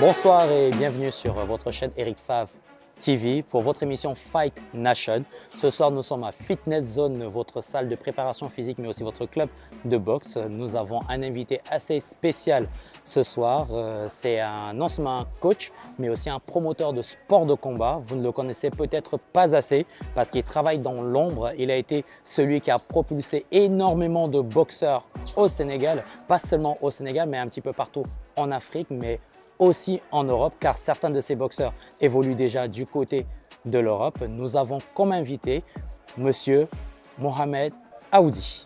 Bonsoir et bienvenue sur votre chaîne Eric Favre TV pour votre émission Fight Nation. Ce soir, nous sommes à Fitness Zone, votre salle de préparation physique, mais aussi votre club de boxe. Nous avons un invité assez spécial ce soir. C'est non seulement un coach, mais aussi un promoteur de sport de combat. Vous ne le connaissez peut-être pas assez parce qu'il travaille dans l'ombre. Il a été celui qui a propulsé énormément de boxeurs au Sénégal, pas seulement au Sénégal, mais un petit peu partout en Afrique, mais aussi en Europe, car certains de ces boxeurs évoluent déjà du côté de l'Europe. Nous avons comme invité Monsieur Mohamed Aoudi.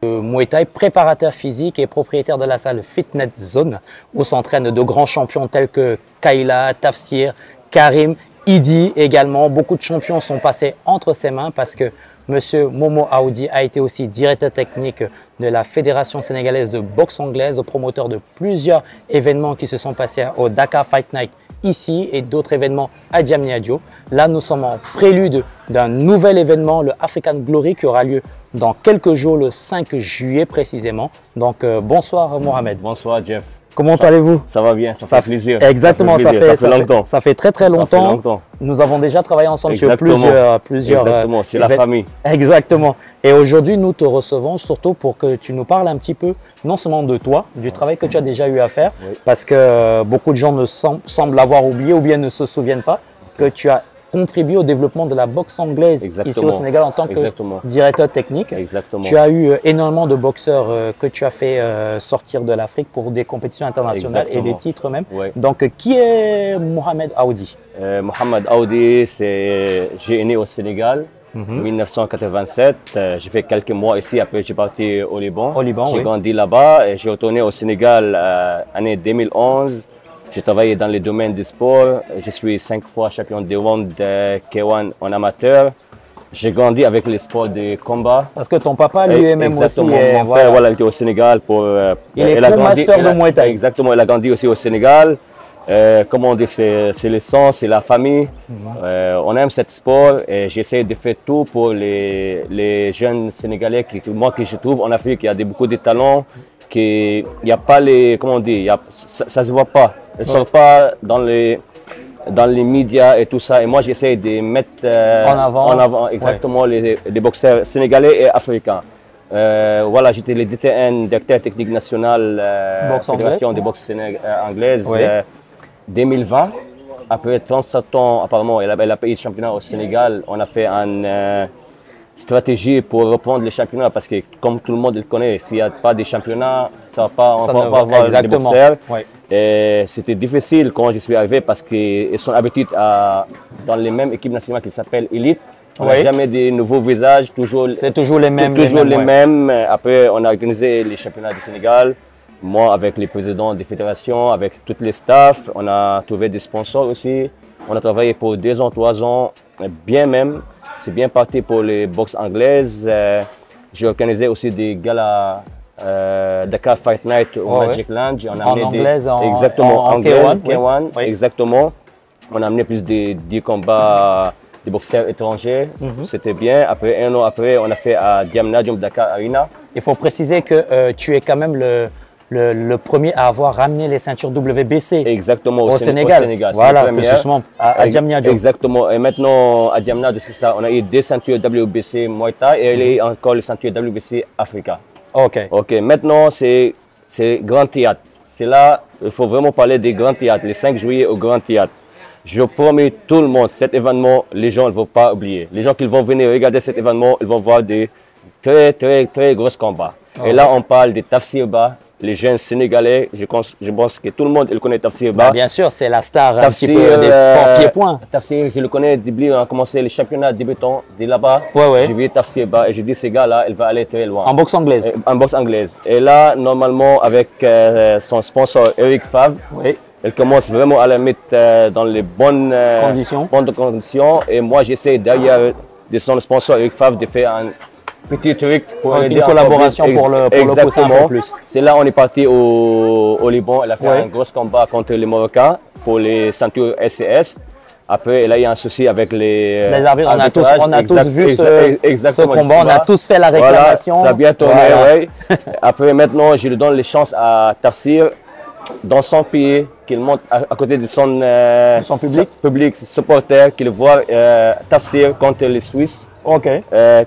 Muay Thai, préparateur physique et propriétaire de la salle Fitness Zone où s'entraînent de grands champions tels que Kayla, Tafsir, Karim, Idi également. Beaucoup de champions sont passés entre ses mains parce que Monsieur Momo Aoudi a été aussi directeur technique de la Fédération sénégalaise de boxe anglaise, promoteur de plusieurs événements qui se sont passés au Dakar Fight Night ici et d'autres événements à Diamniadio. Là, nous sommes en prélude d'un nouvel événement, le African Glory, qui aura lieu dans quelques jours, le 5 juillet précisément. Donc, bonsoir Mohamed. Bonsoir Jeff. Comment allez-vous? Ça va bien, ça fait plaisir. Exactement, ça fait longtemps. Ça fait très longtemps. Ça fait longtemps. Nous avons déjà travaillé ensemble sur plusieurs Exactement, c'est la famille. Exactement. Et aujourd'hui, nous te recevons surtout pour que tu nous parles un petit peu, non seulement de toi, du travail que tu as déjà eu à faire, parce que beaucoup de gens ne semblent avoir oublié ou bien ne se souviennent pas que tu as contribué au développement de la boxe anglaise ici au Sénégal en tant que directeur technique. Exactement. Tu as eu énormément de boxeurs que tu as fait sortir de l'Afrique pour des compétitions internationales et des titres même. Donc, qui est Mohamed Aoudi? Mohamed Aoudi, j'ai né au Sénégal en 1987. J'ai fait quelques mois ici, après j'ai parti au Liban. J'ai grandi là-bas et j'ai retourné au Sénégal année 2011. J'ai travaillé dans les domaines du sport. Je suis 5 fois champion du monde de K1 en amateur. J'ai grandi avec les sports de combat. Parce que ton papa, lui, est même aussi... Mon père, voilà, il était au Sénégal. Il est pro-master de Muay Thai. Exactement, il a grandi aussi au Sénégal. Comme on dit, c'est le sang, c'est la famille. On aime ce sport et j'essaie de faire tout pour les jeunes Sénégalais que je trouve en Afrique. Il y a beaucoup de talents. Il n'y a pas les, comment on dit, ça ne se voit pas. Ils ne sortent pas dans les médias et tout ça. Et moi, j'essaie de mettre en avant exactement les boxeurs sénégalais et africains. Voilà, j'étais le DTN, directeur technique national Fédération de boxe anglaise 2020. Après 37 ans, apparemment, elle a payé le championnat au Sénégal. On a fait une stratégie pour reprendre les championnats parce que, comme tout le monde le connaît, s'il n'y a pas de championnat, on va pas avoir des boxeurs. Et c'était difficile quand je suis arrivé parce qu'ils sont habitués dans les mêmes équipes nationales qui s'appellent Elite. On n'a jamais de nouveaux visages, c'est toujours les mêmes. Après, on a organisé les championnats du Sénégal. Moi, avec les présidents des fédérations, avec tous les staffs, on a trouvé des sponsors aussi. On a travaillé pour 2 ans, 3 ans, bien même. C'est bien parti pour les boxes anglaises. J'ai organisé aussi des galas Dakar Fight Night au Magic Lounge. On a en anglaise, exactement, en K1, exactement. On a amené plus de combats des boxeurs étrangers. C'était bien. Après, 1 an après, on a fait à Diamniadio Dakar Arena. Il faut préciser que tu es quand même le premier à avoir ramené les ceintures WBC au Sénégal. Voilà, justement à Diamniadio. Exactement. Et maintenant, à Diamniadio, c'est ça. On a eu 2 ceintures WBC Muay Thai et il y a encore les ceintures WBC Africa. Ok. Maintenant, c'est Grand Théâtre. C'est là, il faut vraiment parler des Grands Théâtres, les 5 juillet au Grand Théâtre. Je promets tout le monde, cet événement, les gens ne vont pas oublier. Les gens qui vont venir regarder cet événement, ils vont voir des très gros combats. Et là, on parle de Tafsir Ba, les jeunes Sénégalais. Je pense que tout le monde connaît Tafsir Ba. Bien sûr, c'est la star un petit peu des sports pieds-points. Tafsir, je le connais depuis on a commencé les championnats débutants de là-bas. J'ai vu Tafsir Ba et je dis, ce gars-là, il va aller très loin. En boxe anglaise. En boxe anglaise. Et là, normalement, avec son sponsor Eric Favre, il commence vraiment à la mettre dans les bonnes conditions. Et moi, j'essaie derrière de son sponsor Eric Favre de faire petit truc pour Donc, aider une collaboration pour le pousser un peu plus. C'est là on est parti au Liban. Elle a fait un gros combat contre les Marocains pour les ceintures SCS. Après, là, il y a un souci avec les arbitres. On a tous vu ce combat, on a tous fait la réclamation. Voilà, ça a bien tourné, oui. Après, maintenant, je lui donne les chances à Tafsir dans son pays, qu'il monte à côté de son public supporter, qu'il voit Tafsir contre les Suisses.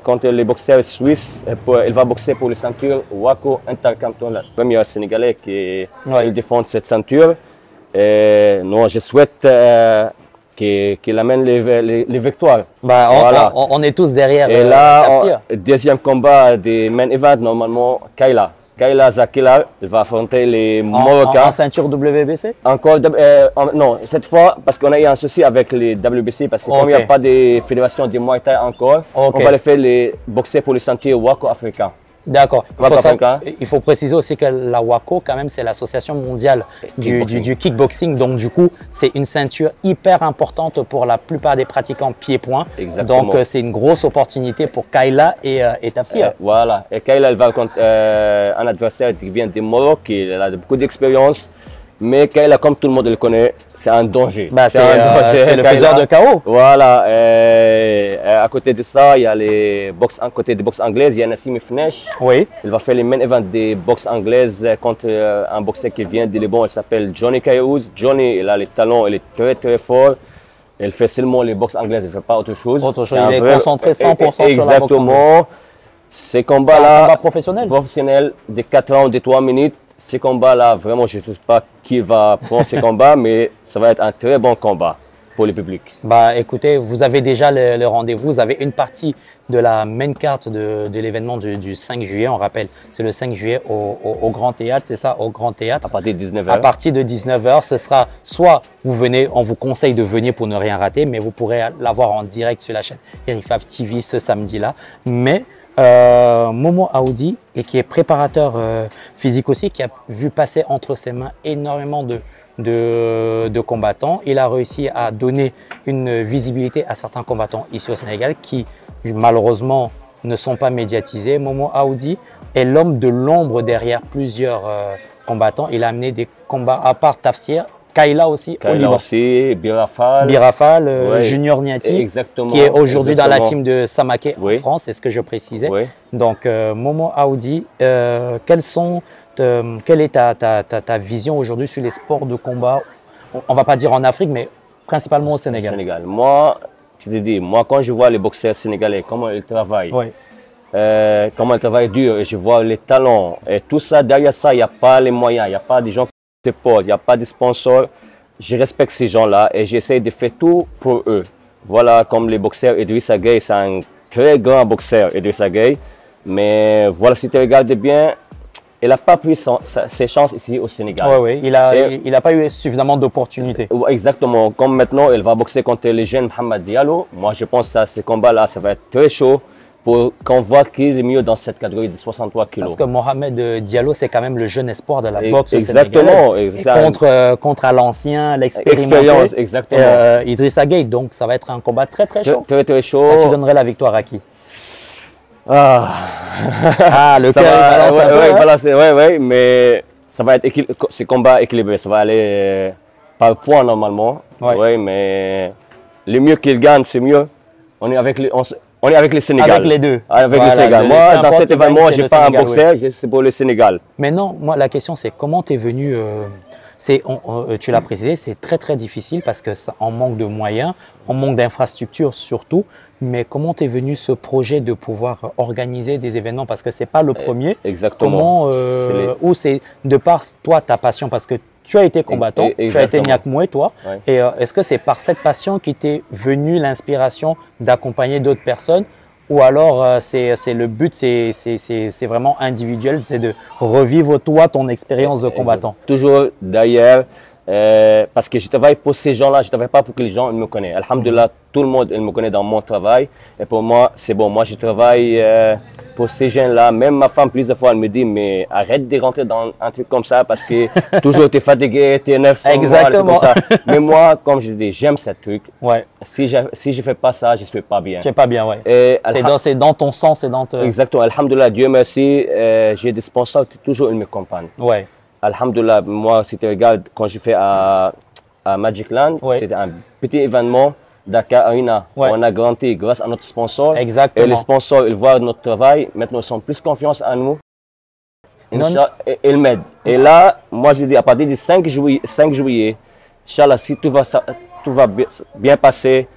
Contre les boxeurs suisses, il va boxer pour les ceintures WAKO Intercantonal. Le premier Sénégalais qui défend cette ceinture. Non, je souhaite qu'il amène les victoires. Bah, on est tous derrière. Et là, deuxième combat des main event, normalement, Kayla Zakila, il va affronter les Marocains. En ceinture WBC? Encore, non, cette fois, parce qu'on a eu un souci avec les WBC, parce que comme il n'y a pas de fédération de Muay Thai encore, on va les faire boxer pour les ceintures WAKO africains. D'accord. Il faut préciser aussi que la WAKO, quand même, c'est l'association mondiale du kickboxing. Donc, du coup, c'est une ceinture hyper importante pour la plupart des pratiquants pieds-points. Donc, c'est une grosse opportunité pour Kayla et Tafsir. Voilà. Et Kayla, elle va contre un adversaire qui vient du Maroc, qui a beaucoup d'expérience. Mais Kayla, comme tout le monde le connaît, c'est un danger. Bah, c'est le faiseur de KO. Voilà. À côté de ça, il y a les côté des boxe anglaises, il y a Nassim Fnesh. Oui. Il va faire les main events des boxe anglaises contre un boxeur qui vient du Liban. Il s'appelle Johnny Kayouz. Johnny, il a les talons, il est très très fort. Il fait seulement les boxes anglaises, il ne fait pas autre chose. Il est concentré 100% sur la boxe. Exactement. Ces combats-là. Un combat professionnel. Professionnel, de 4 rounds, de 3 minutes. Ces combats-là, vraiment, je ne sais pas qui va prendre ces combats, mais ça va être un très bon combat pour le public. Bah, écoutez, vous avez déjà le rendez-vous. Vous avez une partie de la main carte de l'événement du 5 juillet. On rappelle, c'est le 5 juillet au Grand Théâtre, c'est ça, au Grand Théâtre. À partir de 19h. À partir de 19h, ce sera soit vous venez, on vous conseille de venir pour ne rien rater, mais vous pourrez l'avoir en direct sur la chaîne Eric Favre TV ce samedi-là. Mais Momo Aoudi, et qui est préparateur physique aussi, qui a vu passer entre ses mains énormément de combattants. Il a réussi à donner une visibilité à certains combattants ici au Sénégal qui malheureusement ne sont pas médiatisés. Momo Aoudi est l'homme de l'ombre derrière plusieurs combattants. Il a amené des combats à part Tafsir. Kayla aussi au Liban. Aussi, Birafal, Junior Niati, qui est aujourd'hui dans la team de Samaké en France, c'est ce que je précisais. Donc, Momo Aoudi, quelle est ta vision aujourd'hui sur les sports de combat? On ne va pas dire en Afrique, mais principalement au Sénégal. Moi, je te dis, quand je vois les boxeurs sénégalais, comment ils travaillent, comment ils travaillent dur, et je vois les talents, et tout ça, derrière ça, il n'y a pas les moyens, il n'y a pas des gens il n'y a pas de sponsors. Je respecte ces gens-là et j'essaie de faire tout pour eux. Voilà, comme les boxeurs, Idrissa Gueye, c'est un très grand boxeur, Idrissa Gueye. Mais voilà, si tu regardes bien, il n'a pas pris ses chances ici au Sénégal. Oui, il n'a pas eu suffisamment d'opportunités. Exactement. Comme maintenant, il va boxer contre les jeunes Mohamed Diallo. Moi, je pense que ce combat-là, ça va être très chaud. Pour qu'on voit qui est le mieux dans cette catégorie de 63 kg. Parce que Mohamed Diallo, c'est quand même le jeune espoir de la boxe sénégalaise. Contre l'ancien, l'expérimenté, Idrissa Gueye. Donc, ça va être un combat très, très chaud. Très, très chaud. Là, tu donnerais la victoire à qui? Le cœur oui, mais ça va être ce combat équilibré. Ça va aller par points normalement. Oui, mais le mieux qu'il gagne, c'est mieux. On est avec les Sénégal. Avec les deux. Avec le Sénégal. Moi, dans cet événement, je n'ai pas un boxeur, c'est pour le Sénégal. Mais non, moi, la question, c'est comment tu es venu. Tu l'as précisé, c'est très, très difficile parce qu'on manque de moyens, on manque d'infrastructures surtout. Mais comment tu es venu ce projet de pouvoir organiser des événements? Parce que ce n'est pas le premier. Exactement. Ou c'est de par toi, ta passion? Parce que tu as été combattant, tu as été Nyakmoué, toi. Et est-ce que c'est par cette passion qui t'est venue l'inspiration d'accompagner d'autres personnes? Ou alors c'est le but, c'est vraiment individuel, c'est de revivre toi, ton expérience de combattant? Toujours d'ailleurs, parce que je travaille pour ces gens-là, je ne travaille pas pour que les gens me connaissent. Alhamdulillah, tout le monde me connaît dans mon travail. Et pour moi, c'est bon. Moi, je travaille pour ces jeunes-là. Même ma femme, plusieurs fois, elle me dit, mais arrête de rentrer dans un truc comme ça parce que toujours tu es fatigué, tu es 900 Exactement. comme ça. Mais moi, comme je dis, j'aime ce truc. Ouais. Si je ne fais pas ça, je ne suis pas bien. Tu n'es pas bien, ouais. C'est dans ton sang, c'est dans ton... Exactement. Alhamdoulilah, Dieu merci, j'ai des sponsors qui toujours ils me comprennent. Ouais. Alhamdoulilah, moi, si tu regardes, quand je fais à Magic Land, c'était un petit événement. Dakar Arena, on a grandi grâce à notre sponsor. Exactement. Et les sponsors, ils voient notre travail. Maintenant, ils ont plus confiance en nous. Ils m'aident. Et là, moi, je dis, à partir du 5 juillet, Inch'Allah, si tout va bien passer,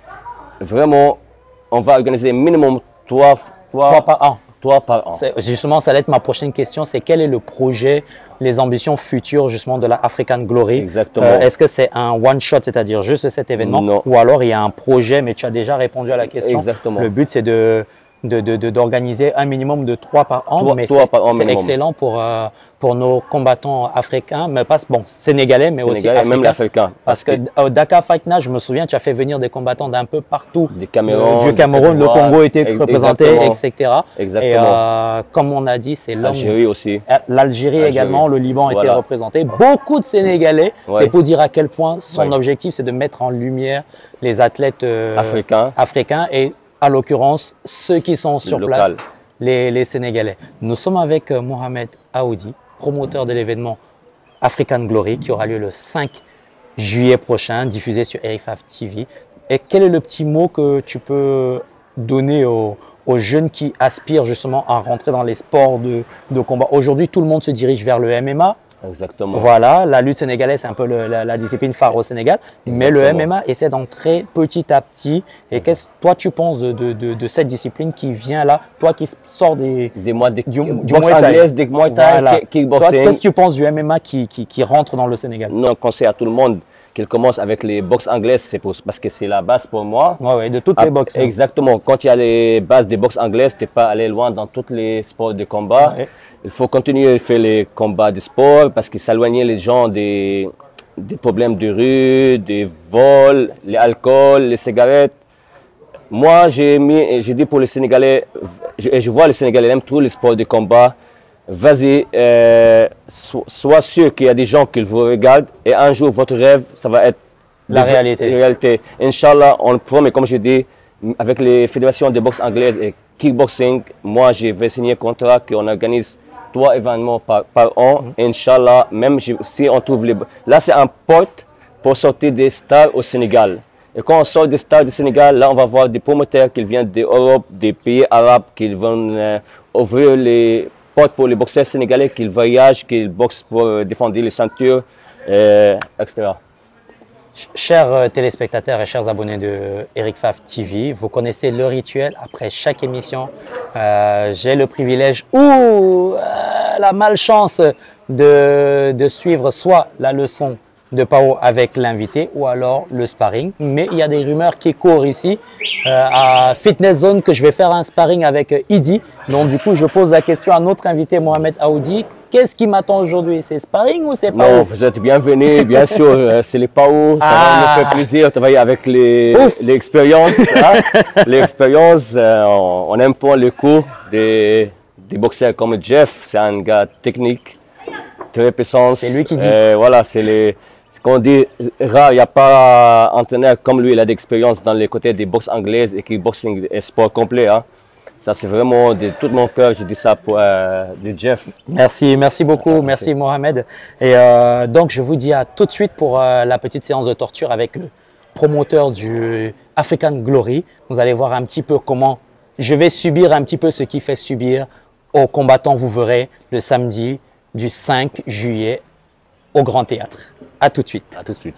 vraiment, on va organiser minimum 3 par an. 3 par an. Justement, ça va être ma prochaine question. C'est quel est le projet, les ambitions futures justement de la African Glory? Exactement. Est-ce que c'est un one-shot, c'est-à-dire juste cet événement? Non. Ou alors il y a un projet, mais tu as déjà répondu à la question. Exactement. Le but, c'est d'organiser un minimum de 3 par an. Mais c'est excellent pour nos combattants africains, mais pas sénégalais, mais aussi africains. Même l'africain. Parce que au Dakar Fight Night, je me souviens, tu as fait venir des combattants d'un peu partout. Du Cameroun, le Congo était représenté, etc. Exactement. Et comme on a dit, c'est l'homme. L'Algérie aussi. L'Algérie également, le Liban était représenté. Beaucoup de Sénégalais. C'est pour dire à quel point son objectif, c'est de mettre en lumière les athlètes africains et à l'occurrence, ceux qui sont sur place, les Sénégalais. Nous sommes avec Mohamed Aoudi, promoteur de l'événement African Glory, qui aura lieu le 5 juillet prochain, diffusé sur Eric Favre TV. Et quel est le petit mot que tu peux donner aux jeunes qui aspirent justement à rentrer dans les sports de combat? Aujourd'hui, tout le monde se dirige vers le MMA. Exactement. Voilà, la lutte sénégalaise, c'est un peu la discipline phare au Sénégal. Mais le MMA essaie d'entrer petit à petit. Et qu'est-ce que toi tu penses de cette discipline qui vient là, toi qui sors du boxe anglaise, des Muay Thai, kickboxing. Qu'est-ce que tu penses du MMA qui rentre dans le Sénégal? Non, je conseille à tout le monde qu'il commence avec les boxes anglaises, parce que c'est la base pour moi. Oui, de toutes les boxes. Exactement. Quand il y a les bases des boxes anglaises, tu n'es pas allé loin dans tous les sports de combat. Ouais. Il faut continuer à faire les combats de sport parce que s'éloigner les gens des problèmes de rue, des vols, l'alcool, les cigarettes. Moi, j'ai dit pour les Sénégalais, je vois les Sénégalais aiment tous les sports de combat. Vas-y, sois sûr qu'il y a des gens qui vous regardent et un jour, votre rêve, ça va être la réalité. Inch'Allah, on le promet, comme je dis, avec les fédérations de boxe anglaise et kickboxing, moi, je vais signer un contrat qu'on organise 3 événements par an. Inch'Allah, même si on trouve les... Là, c'est un porte pour sortir des stars au Sénégal. Et quand on sort des stars du Sénégal, là, on va voir des promoteurs qui viennent d'Europe, des pays arabes, qui vont ouvrir les portes pour les boxeurs sénégalais, qui voyagent, qui boxent pour défendre les ceintures, etc. Chers téléspectateurs et chers abonnés de Eric Favre TV, vous connaissez le rituel. Après chaque émission, j'ai le privilège ou la malchance de suivre soit la leçon de Pao avec l'invité ou alors le sparring. Mais il y a des rumeurs qui courent ici à Fitness Zone que je vais faire un sparring avec Idi. Donc du coup, je pose la question à notre invité Mohamed Aoudi. Qu'est-ce qui m'attend aujourd'hui? C'est sparring ou c'est Pao? Non, vous êtes bienvenus, bien sûr, c'est les Pao. Ça va me faire plaisir de travailler avec l'expérience. L'expérience, on aime pas le cours des boxeurs comme Jeff. C'est un gars technique, très puissant. C'est lui qui dit. Voilà, c'est ce qu'on dit rare. Il n'y a pas entraîneur comme lui. Il a d'expérience dans les côtés des boxes anglaises et kickboxing et sport complet. Hein. Ça, c'est vraiment de tout mon cœur, je dis ça pour Jeff. Merci beaucoup, merci Mohamed. Et donc, je vous dis à tout de suite pour la petite séance de torture avec le promoteur du African Glory. Vous allez voir un petit peu comment je vais subir un petit peu ce qui fait subir aux combattants. Vous verrez le samedi du 5 juillet au Grand Théâtre. À tout de suite. À tout de suite.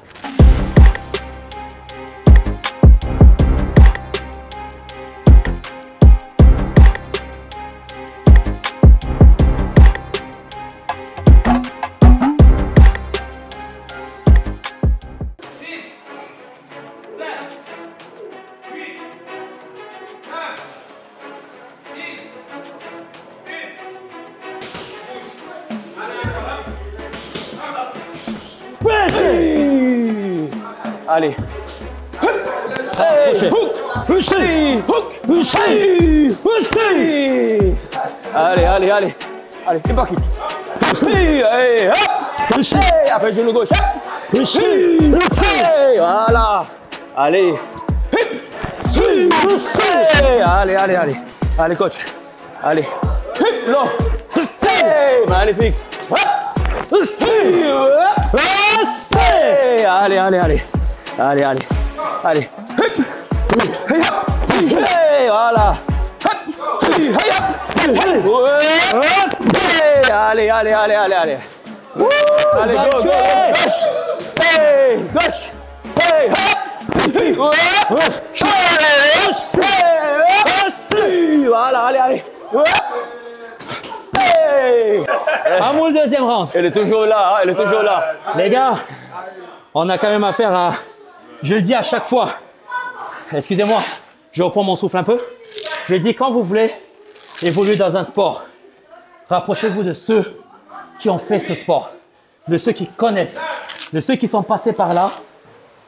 Allez. Allez, allez, allez. Allez, c'est parti. Hey, hop. Hey, après genou gauche. Hey, voilà. Allez. Hey, allez, allez, allez. Allez, coach. Allez. Non. Hey, magnifique. Hey, allez, allez, allez. Allez, allez. Allez. Hey, voilà. Allez, allez, allez, allez, allez. Allez, go, go, gauche. Hey, gauche. Hey, hop. Voilà, allez, allez. Hey. Amoul, deuxième round. Elle est toujours là, hein, elle est toujours là. Les gars, on a quand même affaire à... Je le dis à chaque fois. Excusez-moi, je reprends mon souffle un peu. Je dis quand vous voulez évoluer dans un sport, rapprochez-vous de ceux qui ont fait ce sport, de ceux qui connaissent, de ceux qui sont passés par là.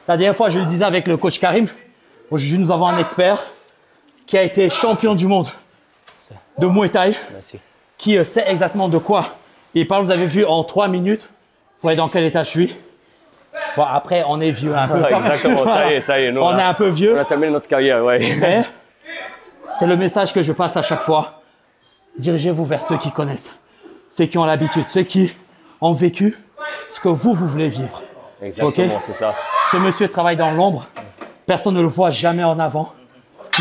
La dernière fois, je le disais avec le coach Karim, aujourd'hui nous avons un expert qui a été champion du monde de Muay Thai, qui sait exactement de quoi il parle. Vous avez vu en 3 minutes, vous voyez dans quel état je suis. Bon, après, on est vieux un peu. Exactement, ça y est. Nous, on est un peu vieux. On a terminé notre carrière, ouais. Mais c'est le message que je passe à chaque fois. Dirigez-vous vers ceux qui connaissent, ceux qui ont l'habitude, ceux qui ont vécu ce que vous voulez vivre. Exactement, c'est ça. Ce monsieur travaille dans l'ombre. Personne ne le voit jamais en avant.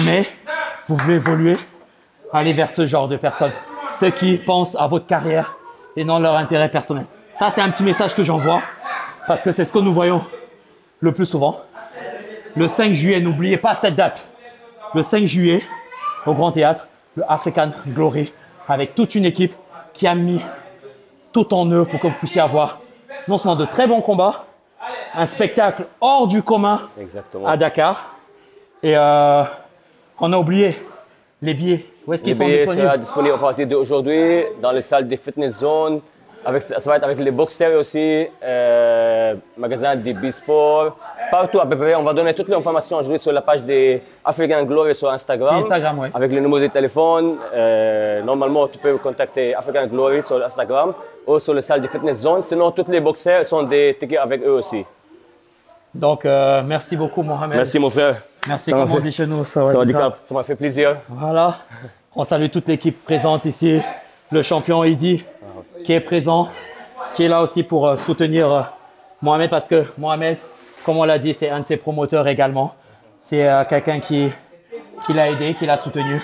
Mais vous voulez évoluer, allez vers ce genre de personnes. Ceux qui pensent à votre carrière et non leur intérêt personnel. Ça, c'est un petit message que j'envoie parce que c'est ce que nous voyons le plus souvent. Le 5 juillet, n'oubliez pas cette date. Le 5 juillet, au Grand Théâtre, le African Glory, avec toute une équipe qui a mis tout en œuvre pour que vous puissiez avoir non seulement de très bons combats, un spectacle hors du commun à Dakar. Et on a oublié les billets. Où est-ce qu'ils sont disponibles? Les billets seront disponibles à partir d'aujourd'hui dans les salles des fitness zones. Ça va être avec les boxers aussi, magasins des B-Sport, partout à peu près. On va donner toutes les informations aujourd'hui sur la page des African Glory sur Instagram. Sur Instagram, oui. Avec le numéro de téléphone. Normalement, tu peux contacter African Glory sur Instagram ou sur les salles de fitness zone. Sinon, tous les boxers sont des tickets avec eux aussi. Donc, merci beaucoup, Mohamed. Merci, mon frère. Merci, comme on dit chez nous. Ça m'a fait plaisir. Voilà. On salue toute l'équipe présente ici. Le champion Idi, qui est présent, qui est là aussi pour soutenir Mohamed, parce que Mohamed, comme on l'a dit, c'est un de ses promoteurs également. C'est quelqu'un qui l'a aidé, qui l'a soutenu.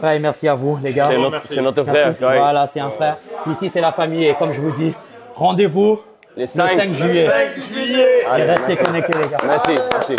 Ouais, merci à vous, les gars. C'est notre frère. Ouais. Voilà, c'est un frère. Ici, c'est la famille et comme je vous dis, rendez-vous le 5 juillet. Allez, et restez connectés, les gars. Merci.